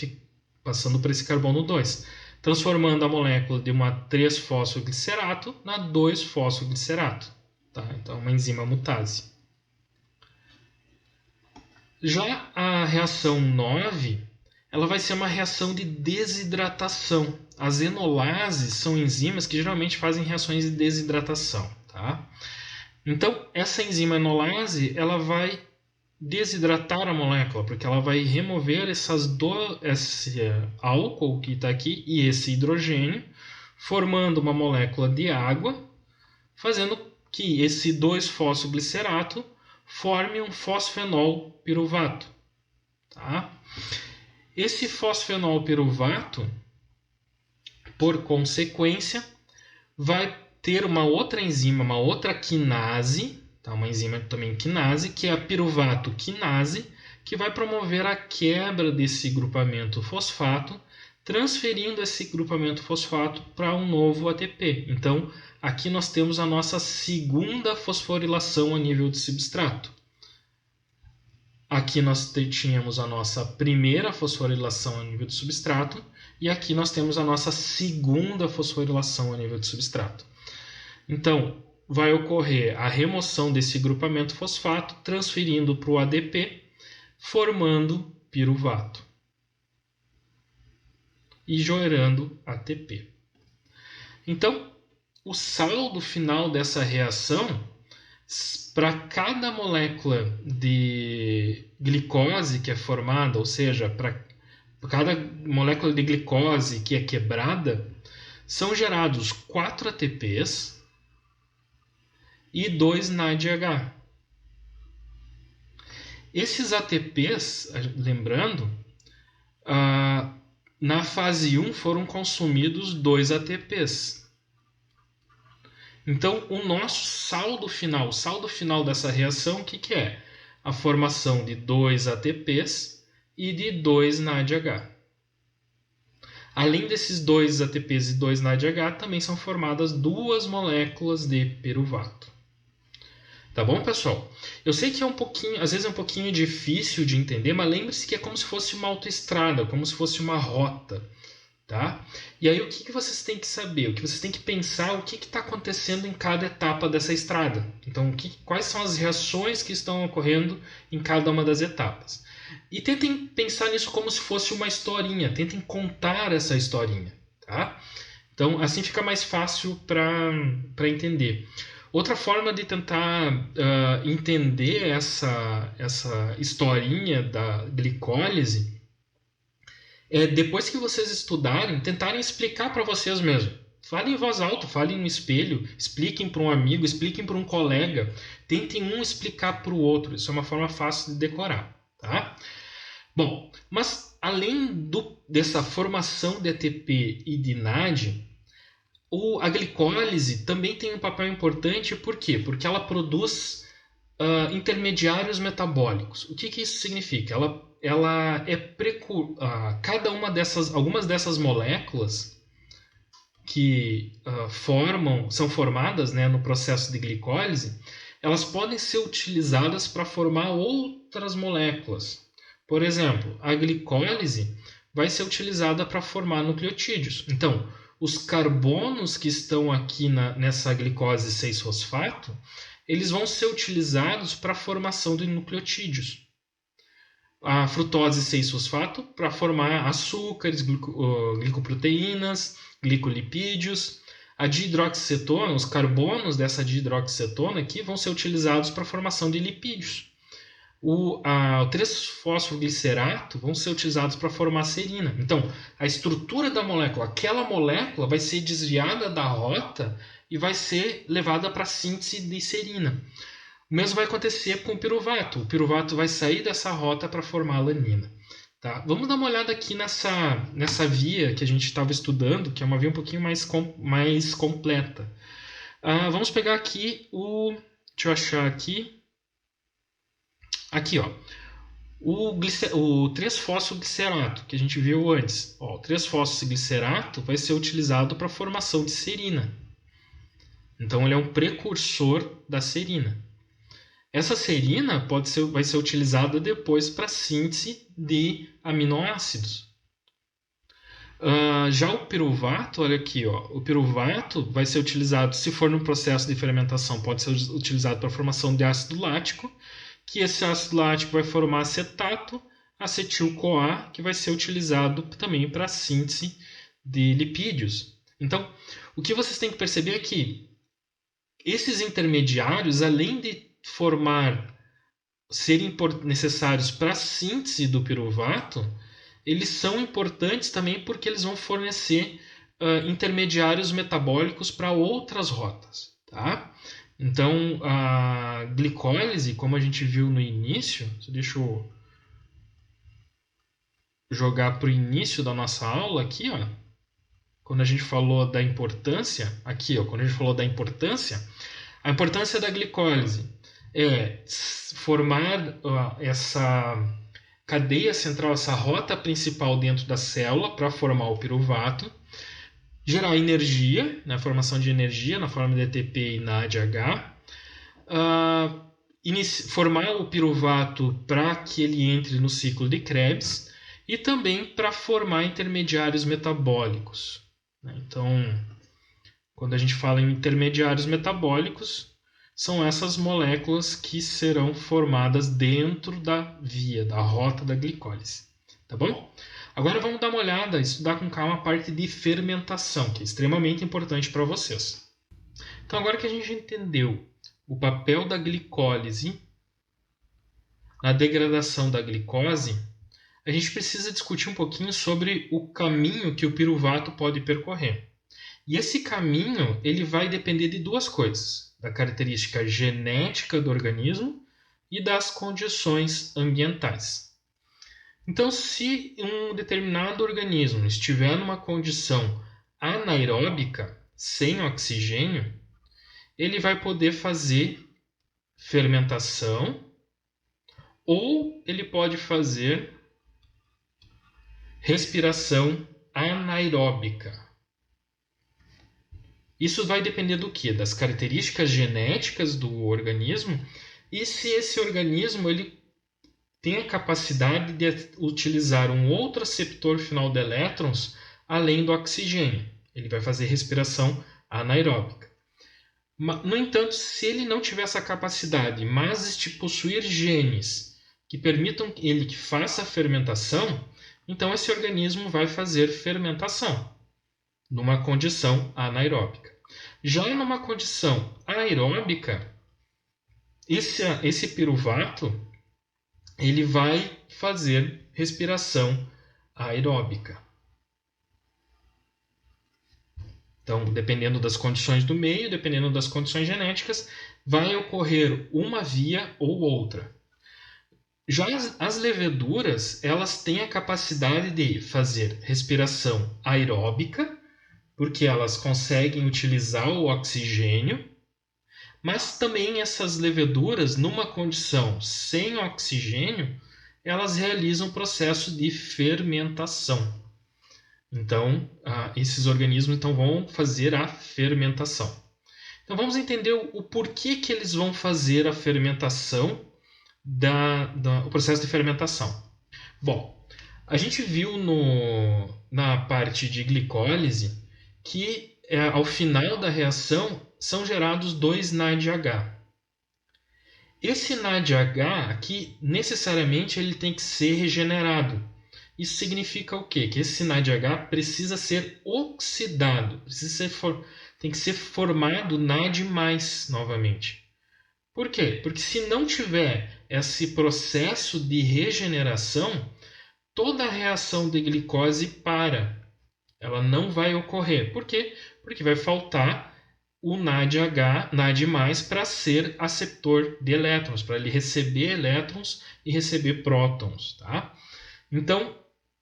passando para esse carbono 2, transformando a molécula de uma 3-fosfoglicerato na 2-fosfoglicerato. Tá? Então, uma enzima mutase. Já a reação 9, ela vai ser uma reação de desidratação. As enolases são enzimas que geralmente fazem reações de desidratação. Tá? Então, essa enzima enolase, ela vai desidratar a molécula, porque ela vai remover esse álcool que está aqui e esse hidrogênio, formando uma molécula de água, fazendo que esse 2-fosfoglicerato forme um fosfenol piruvato. Tá? Esse fosfenol piruvato, por consequência, vai ter uma outra enzima, uma outra quinase, tá? Uma enzima também quinase, que é a piruvato quinase, que vai promover a quebra desse grupamento fosfato, transferindo esse grupamento fosfato para um novo ATP. Então, aqui nós temos a nossa segunda fosforilação a nível de substrato. Aqui nós tínhamos a nossa primeira fosforilação a nível de substrato e aqui nós temos a nossa segunda fosforilação a nível de substrato. Então, vai ocorrer a remoção desse grupamento fosfato, transferindo para o ADP, formando piruvato e gerando ATP. Então, o saldo final dessa reação, para cada molécula de glicose que é formada, ou seja, para cada molécula de glicose que é quebrada, são gerados 4 ATPs e 2 NADH. Esses ATPs, lembrando, na fase 1 foram consumidos 2 ATPs. Então, o nosso saldo final dessa reação, o que é? A formação de 2 ATPs e de 2 NADH. Além desses 2 ATPs e 2 NADH, também são formadas 2 moléculas de piruvato. Tá bom, pessoal? Eu sei que às vezes é um pouquinho difícil de entender, mas lembre-se que é como se fosse uma autoestrada, como se fosse uma rota. Tá? E aí o que vocês têm que saber? O que vocês têm que pensar, o que está acontecendo em cada etapa dessa estrada. Então, quais são as reações que estão ocorrendo em cada uma das etapas. E tentem pensar nisso como se fosse uma historinha, tentem contar essa historinha. Tá? Então, assim fica mais fácil para entender. Outra forma de tentar entender essa historinha da glicólise é, depois que vocês estudarem, tentarem explicar para vocês mesmos. Falem em voz alta, falem no espelho, expliquem para um amigo, expliquem para um colega. Tentem um explicar para o outro. Isso é uma forma fácil de decorar. Tá? Bom, mas além dessa formação de ATP e de NAD, a glicólise também tem um papel importante. Por quê? Porque ela produz intermediários metabólicos. O que isso significa? Ela é algumas dessas moléculas que são formadas, né, no processo de glicólise, elas podem ser utilizadas para formar outras moléculas. Por exemplo, a glicólise vai ser utilizada para formar nucleotídeos. Então, os carbonos que estão aqui nessa glicose 6-fosfato, eles vão ser utilizados para a formação de nucleotídeos. A frutose 6-fosfato para formar açúcares, glicoproteínas, glicolipídios. A dihidroxicetona, os carbonos dessa dihidroxicetona aqui vão ser utilizados para a formação de lipídios. O 3-fosfoglicerato vão ser utilizados para formar serina. Então, a estrutura da molécula, aquela molécula vai ser desviada da rota e vai ser levada para a síntese de serina. O mesmo vai acontecer com o piruvato. O piruvato vai sair dessa rota para formar a alanina. Tá? Vamos dar uma olhada aqui nessa via que a gente estava estudando, que é uma via um pouquinho mais completa. Vamos pegar aqui deixa eu achar aqui. Aqui, ó, o 3-fosfoglicerato, que a gente viu antes. Ó, o 3-fosfoglicerato vai ser utilizado para a formação de serina. Então, ele é um precursor da serina. Essa serina vai ser utilizada depois para a síntese de aminoácidos. Já o piruvato, olha aqui, ó, o piruvato vai ser utilizado, se for no processo de fermentação, pode ser utilizado para a formação de ácido lático, que esse ácido lático vai formar acetato, acetil-CoA, que vai ser utilizado também para a síntese de lipídios. Então, o que vocês têm que perceber é que esses intermediários, além de serem necessários para a síntese do piruvato, eles são importantes também porque eles vão fornecer intermediários metabólicos para outras rotas, tá? Então, a glicólise, como a gente viu no início, deixa eu jogar para o início da nossa aula aqui, ó, quando a gente falou da importância, aqui, ó, quando a gente falou da importância, a importância da glicólise é formar essa cadeia central, essa rota principal dentro da célula para formar o piruvato, gerar energia, na formação de energia, na forma de ATP e NADH, formar o piruvato para que ele entre no ciclo de Krebs e também para formar intermediários metabólicos. Então, quando a gente fala em intermediários metabólicos, são essas moléculas que serão formadas dentro da via, da rota da glicólise. Tá bom? Agora vamos dar uma olhada, estudar com calma a parte de fermentação, que é extremamente importante para vocês. Então, agora que a gente entendeu o papel da glicólise na degradação da glicose, a gente precisa discutir um pouquinho sobre o caminho que o piruvato pode percorrer. E esse caminho ele vai depender de duas coisas, da característica genética do organismo e das condições ambientais. Então, se um determinado organismo estiver numa condição anaeróbica, sem oxigênio, ele vai poder fazer fermentação ou ele pode fazer respiração anaeróbica. Isso vai depender do quê? Das características genéticas do organismo e se esse organismo ele tem a capacidade de utilizar um outro receptor final de elétrons além do oxigênio. Ele vai fazer respiração anaeróbica. No entanto, se ele não tiver essa capacidade, mas possuir genes que permitam ele que faça a fermentação, então esse organismo vai fazer fermentação numa condição anaeróbica. Já numa condição aeróbica, esse piruvato ele vai fazer respiração aeróbica. Então, dependendo das condições do meio, dependendo das condições genéticas, vai ocorrer uma via ou outra. Já as leveduras, elas têm a capacidade de fazer respiração aeróbica, porque elas conseguem utilizar o oxigênio, mas também essas leveduras, numa condição sem oxigênio, elas realizam o processo de fermentação. Então, esses organismos vão fazer a fermentação. Então, vamos entender o porquê que eles vão fazer a fermentação, o processo de fermentação. Bom, a gente viu na parte de glicólise que ao final da reação são gerados 2 NADH. Esse NADH aqui, necessariamente, ele tem que ser regenerado. Isso significa o quê? Que esse NADH precisa ser oxidado, tem que ser formado NAD+, novamente. Por quê? Porque se não tiver esse processo de regeneração, toda a reação de glicose para. Ela não vai ocorrer. Por quê? Porque vai faltar o NAD+, para ser aceptor de elétrons, para ele receber elétrons e receber prótons. Tá? Então,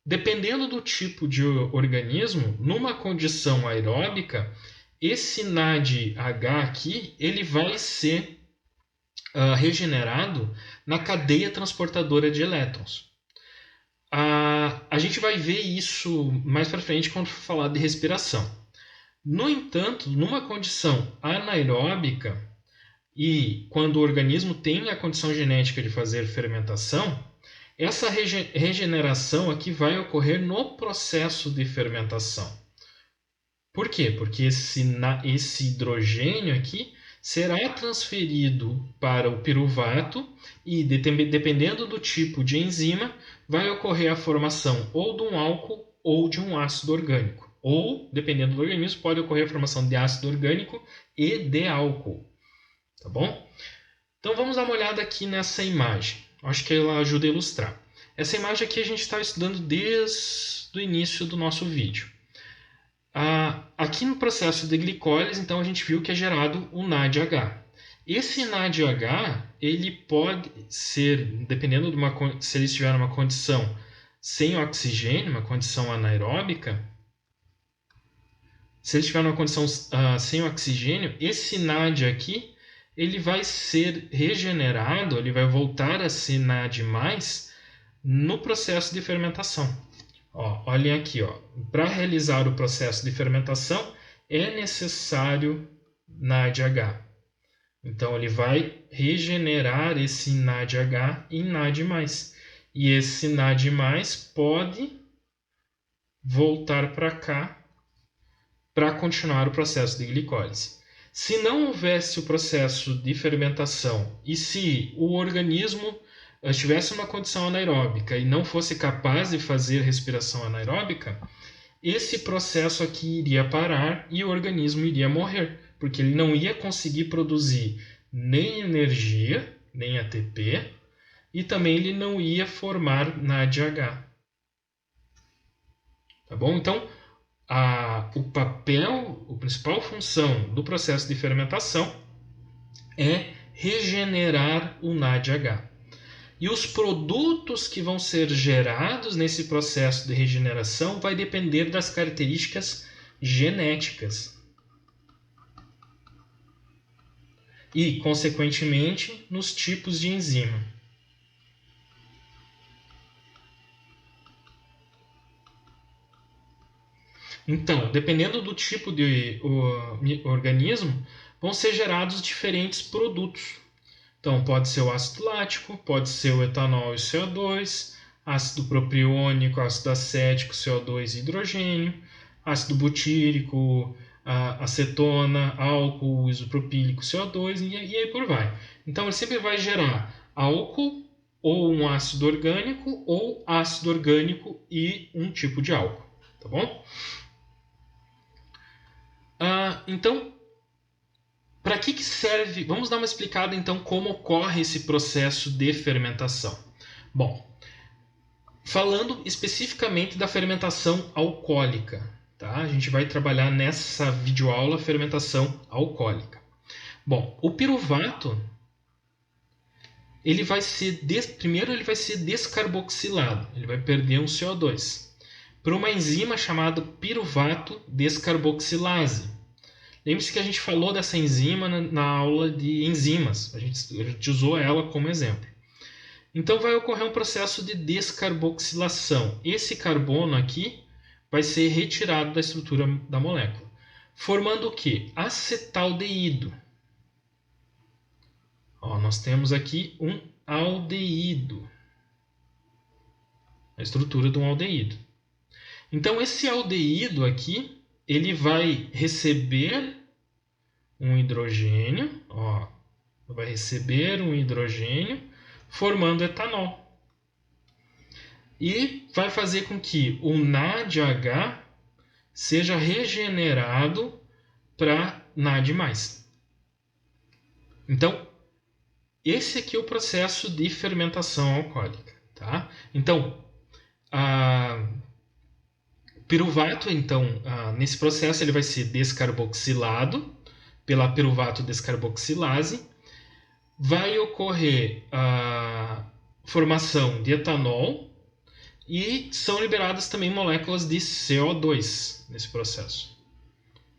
dependendo do tipo de organismo, numa condição aeróbica, esse NADH aqui ele vai ser regenerado na cadeia transportadora de elétrons. A gente vai ver isso mais para frente quando for falar de respiração. No entanto, numa condição anaeróbica e quando o organismo tem a condição genética de fazer fermentação, essa regeneração aqui vai ocorrer no processo de fermentação. Por quê? Porque esse hidrogênio aqui será transferido para o piruvato e, dependendo do tipo de enzima, vai ocorrer a formação ou de um álcool ou de um ácido orgânico. Ou, dependendo do organismo, pode ocorrer a formação de ácido orgânico e de álcool. Tá bom? Então vamos dar uma olhada aqui nessa imagem. Acho que ela ajuda a ilustrar. Essa imagem aqui a gente está estudando desde o início do nosso vídeo. Aqui no processo de glicólise, então, a gente viu que é gerado o NADH. Esse NADH, ele pode ser, dependendo se ele estiver numa condição sem oxigênio, uma condição anaeróbica, se ele estiver numa condição sem oxigênio, esse NAD aqui, ele vai ser regenerado, ele vai voltar a ser NAD+, no processo de fermentação. Olhem aqui, para realizar o processo de fermentação é necessário NADH. Então ele vai regenerar esse NADH em NAD+. E esse NAD+, pode voltar para cá para continuar o processo de glicólise. Se não houvesse o processo de fermentação e se o organismo estivesse numa condição anaeróbica e não fosse capaz de fazer respiração anaeróbica, esse processo aqui iria parar e o organismo iria morrer, porque ele não ia conseguir produzir nem energia, nem ATP, e também ele não ia formar NADH. Tá bom? Então, a principal função do processo de fermentação é regenerar o NADH. E os produtos que vão ser gerados nesse processo de regeneração vai depender das características genéticas. E, consequentemente, nos tipos de enzima. Então, dependendo do tipo de organismo, vão ser gerados diferentes produtos. Então, pode ser o ácido lático, pode ser o etanol e CO2, ácido propiônico, ácido acético, CO2 e hidrogênio, ácido butírico, acetona, álcool isopropílico, CO2 e aí por vai. Então, ele sempre vai gerar álcool ou um ácido orgânico ou ácido orgânico e um tipo de álcool. Tá bom? Então, para que serve? Vamos dar uma explicada então como ocorre esse processo de fermentação. Bom, falando especificamente da fermentação alcoólica, tá? A gente vai trabalhar nessa videoaula fermentação alcoólica. Bom, o piruvato primeiro ele vai ser descarboxilado, ele vai perder um CO2 por uma enzima chamada piruvato descarboxilase. Lembre-se que a gente falou dessa enzima na aula de enzimas. A gente usou ela como exemplo. Então vai ocorrer um processo de descarboxilação. Esse carbono aqui vai ser retirado da estrutura da molécula, formando o quê? Acetaldeído. Nós temos aqui um aldeído. A estrutura de um aldeído. Então esse aldeído aqui ele vai receber um hidrogênio, vai receber um hidrogênio, formando etanol. E vai fazer com que o NADH seja regenerado para NAD+. Então, esse aqui é o processo de fermentação alcoólica. Tá? Então, o piruvato, nesse processo, ele vai ser descarboxilado pela piruvato descarboxilase. Vai ocorrer a formação de etanol e são liberadas também moléculas de CO2 nesse processo.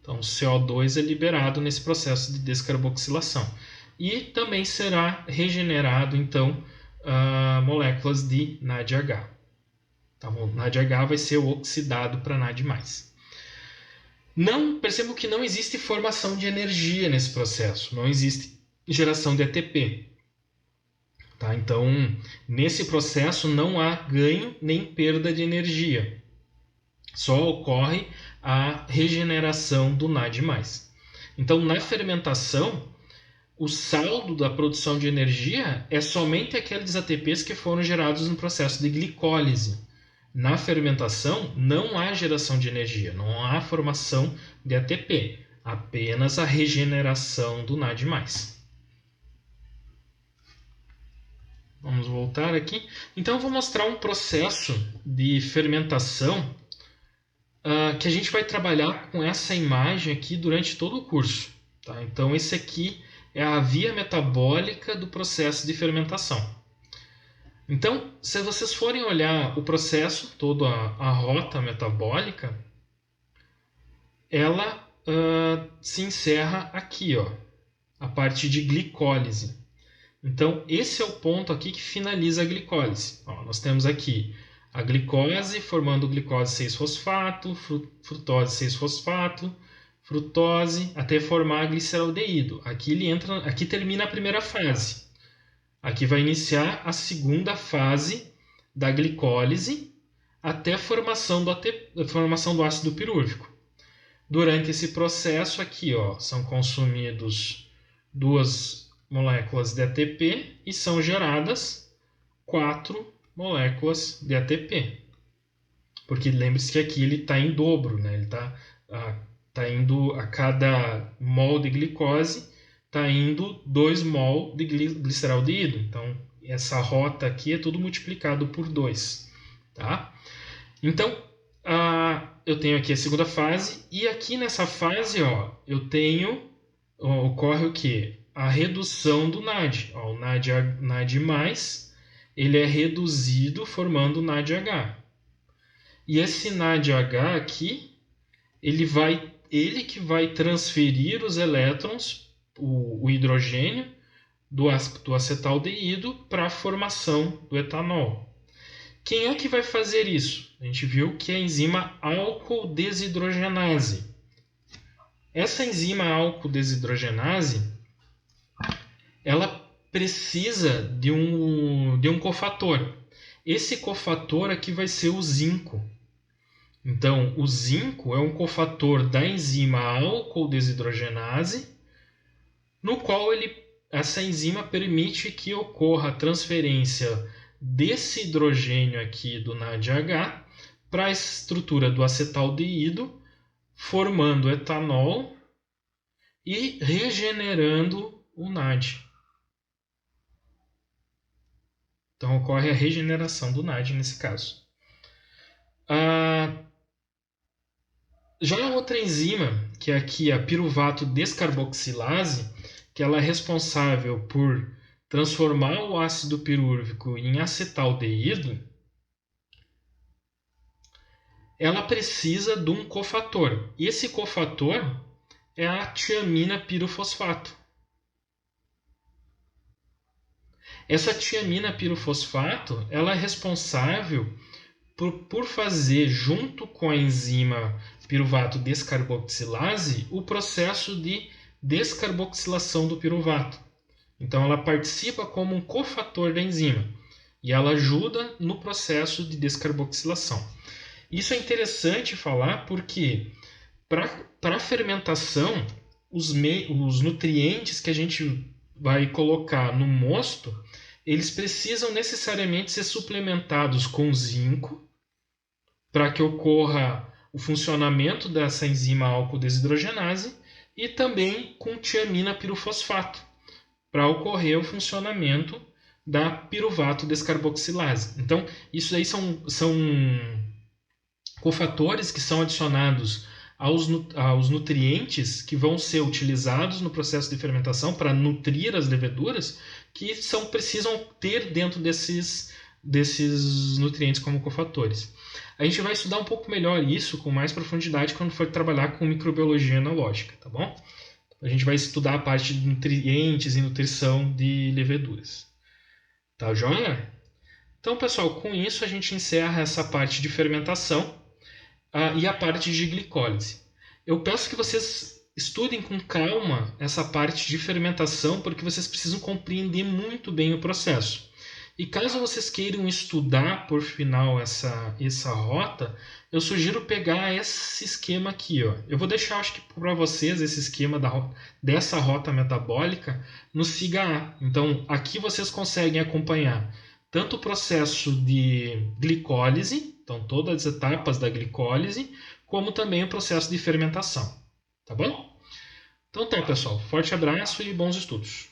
Então, o CO2 é liberado nesse processo de descarboxilação. E também será regenerado, então, moléculas de NADH. Então, o NADH vai ser oxidado para NAD+. Percebo que não existe formação de energia nesse processo. Não existe geração de ATP. Tá? Então, nesse processo não há ganho nem perda de energia. Só ocorre a regeneração do NAD+. Então, na fermentação, o saldo da produção de energia é somente aqueles ATPs que foram gerados no processo de glicólise. Na fermentação, não há geração de energia, não há formação de ATP, apenas a regeneração do NAD+. Vamos voltar aqui. Então, eu vou mostrar um processo de fermentação que a gente vai trabalhar com essa imagem aqui durante todo o curso. Tá? Então, esse aqui é a via metabólica do processo de fermentação. Então, se vocês forem olhar o processo, toda a rota metabólica, ela se encerra aqui, ó, a parte de glicólise. Então, esse é o ponto aqui que finaliza a glicólise. Ó, nós temos aqui a glicose formando glicose 6-fosfato, frutose 6-fosfato, frutose, até formar gliceraldeído. Aqui termina a primeira fase. Aqui vai iniciar a segunda fase da glicólise até a formação do ácido pirúvico. Durante esse processo aqui, ó, são consumidos 2 moléculas de ATP e são geradas 4 moléculas de ATP. Porque lembre-se que aqui ele está em dobro, né? Ele está indo a cada mol de glicose, está indo 2 mol de gliceraldeído. Então, essa rota aqui é tudo multiplicado por 2. Tá? Então, eu tenho aqui a segunda fase. E aqui nessa fase, ó, ocorre o quê? A redução do NAD. Ó, o NAD+, ele é reduzido formando NADH. E esse NADH aqui, ele que vai transferir os elétrons, o hidrogênio, do acetaldeído para a formação do etanol. Quem é que vai fazer isso? A gente viu que é a enzima álcool desidrogenase. Essa enzima álcool desidrogenase, ela precisa de um cofator. Esse cofator aqui vai ser o zinco. Então, o zinco é um cofator da enzima álcool desidrogenase, no qual essa enzima permite que ocorra a transferência desse hidrogênio aqui do NADH para a estrutura do acetaldeído, formando etanol e regenerando o NAD. Então, ocorre a regeneração do NAD nesse caso. Já a outra enzima, que é aqui a piruvato descarboxilase, que ela é responsável por transformar o ácido pirúvico em acetaldeído, ela precisa de um cofator. E esse cofator é a tiamina pirofosfato. Essa tiamina pirofosfato, ela é responsável por fazer, junto com a enzima piruvato descarboxilase, o processo de descarboxilação do piruvato. Então, ela participa como um cofator da enzima e ela ajuda no processo de descarboxilação. Isso é interessante falar porque, para a fermentação, os nutrientes que a gente vai colocar no mosto, eles precisam necessariamente ser suplementados com zinco para que ocorra o funcionamento dessa enzima álcool desidrogenase e também com tiamina pirofosfato para ocorrer o funcionamento da piruvato descarboxilase. Então, isso aí são cofatores que são adicionados aos nutrientes que vão ser utilizados no processo de fermentação para nutrir as leveduras, que precisam ter dentro desses nutrientes como cofatores. A gente vai estudar um pouco melhor isso com mais profundidade quando for trabalhar com microbiologia enológica, tá bom? A gente vai estudar a parte de nutrientes e nutrição de leveduras. Tá joia? Então, pessoal, com isso a gente encerra essa parte de fermentação e a parte de glicólise. Eu peço que vocês estudem com calma essa parte de fermentação, porque vocês precisam compreender muito bem o processo. E caso vocês queiram estudar por final essa rota, eu sugiro pegar esse esquema aqui. Ó. Eu vou deixar, acho que para vocês, esse esquema dessa rota metabólica no SIGA-A. Então, aqui vocês conseguem acompanhar tanto o processo de glicólise, então todas as etapas da glicólise, como também o processo de fermentação. Tá bom? Então tá, pessoal. Forte abraço e bons estudos.